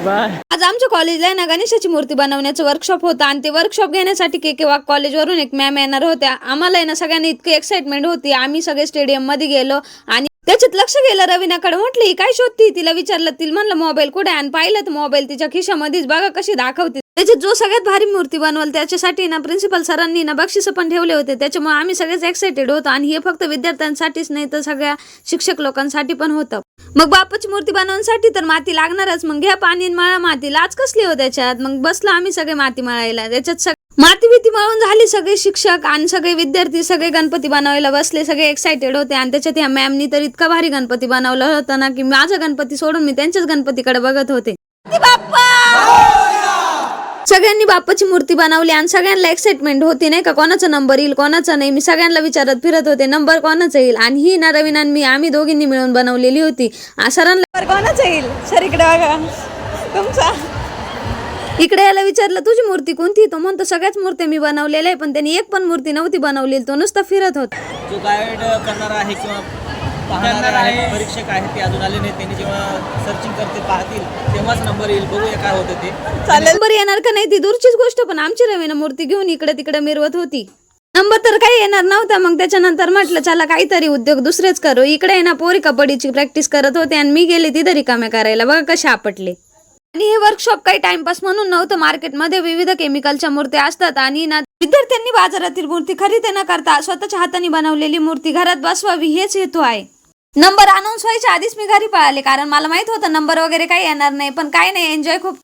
आज आमच्या कॉलेजला आहे ना गणेशाची मूर्ती बनवण्याचं वर्कशॉप होतं आणि ते वर्कशॉप घेण्यासाठी के वाघ कॉलेजवरून एक मॅम येणार होत्या. आम्हाला आहे ना सगळ्यांनी इतकी एक्साइटमेंट होती. आम्ही सगळे स्टेडियम मध्ये गेलो आणि त्याच्यात लक्ष गेलं रवीनाकडे. म्हटलं ही काय शोधती, तिला विचारलं, तिला म्हणलं मोबाईल कुठे, आणि पाहिलं तर मोबाईल तिच्या खिशामध्येच. बघा कशी दाखवते. त्याच्यात जो सगळ्यात भारी मूर्ती बनवल त्याच्यासाठी ना प्रिन्सिपल सरांनी ना बक्षीस पण ठेवले होते. त्याच्यामुळे आम्ही सगळेच एक्साइटेड होतो आणि हे फक्त विद्यार्थ्यांसाठीच नाही तर सगळ्या शिक्षक लोकांसाठी पण होतं. मग बाप्पाची मूर्ती बनवण्यासाठी तर माती लागणारच. मग घ्या पाणी मळा माती. लाच कसली हो त्याच्यात. मग बसलो आम्ही सगळे माती मळायला. त्याच्यात माती भीती मळून झाली. सगळे शिक्षक आणि सगळे विद्यार्थी सगळे गणपती बनवायला बसले. सगळे एक्साइटेड होते आणि त्याच्यात ह्या मॅमनी तर इतका भारी गणपती बनवला होता ना की माझा गणपती सोडून मी त्यांच्याच गणपतीकडे बघत होते. सगळ्यांनी बाप्पाची मूर्ती बनवली आणि सगळ्यांना एक्साइटमेंट होती नाही का, कोणाचा नंबर येईल कोणाचा नाही. मी सगळ्यांना विचारत फिरत होते नंबर कोणाचा येईल. आणि ही ना रवीना मी आम्ही दोघींनी मिळून बनवलेली होती. सरांना कोणाचा येईल सर इकडे बघा तुमचा. इकडे याला विचारलं तुझी मूर्ती कोणती, तो म्हणतो सगळ्याच मूर्त्या मी बनवलेल्या आहे, पण त्यांनी एक पण मूर्ती नव्हती बनवलेली. तो नुसता फिरत होता. जो गाईड करणार आहे किंवा पाहणार आहे परीक्षक आहेत ते अजून आले नाही. त्यांनी जेव्हा सर्चिंग करतील पाहतील तेव्हाच नंबर येईल. बघूया काय होतं ते. नंबर येणार का नाही ती दूरचीच गोष्ट, पण आमची रवीना मूर्ती घेऊन इकडे तिकडे मिरवत होती. नंबर तर काही येणार नव्हता. मग त्याच्यानंतर म्हटलं चला काहीतरी उद्योग दुसरेच करू. इकडे आहे ना पोरी कबड्डीची प्रॅक्टिस करत होते आणि मी गेले तिथे रिकाम्या करायला. बघा कशा आपटले. आणि हे वर्कशॉप काही टाइमपास म्हणून नव्हतं. मार्केटमध्ये विविध केमिकलच्या मूर्त्या असतात आणि ना विद्यार्थ्यांनी बाजारातील मूर्ती खरेदी न करता स्वतःच्या हाताने बनवलेली मूर्ती घरात बसवावी हेच हेतू आहे. नंबर अनाऊन्स व्हायच्या आधीच मी घरी पळाले कारण मला माहित होतं नंबर वगैरे काही येणार नाही. पण काही नाही, एन्जॉय खूप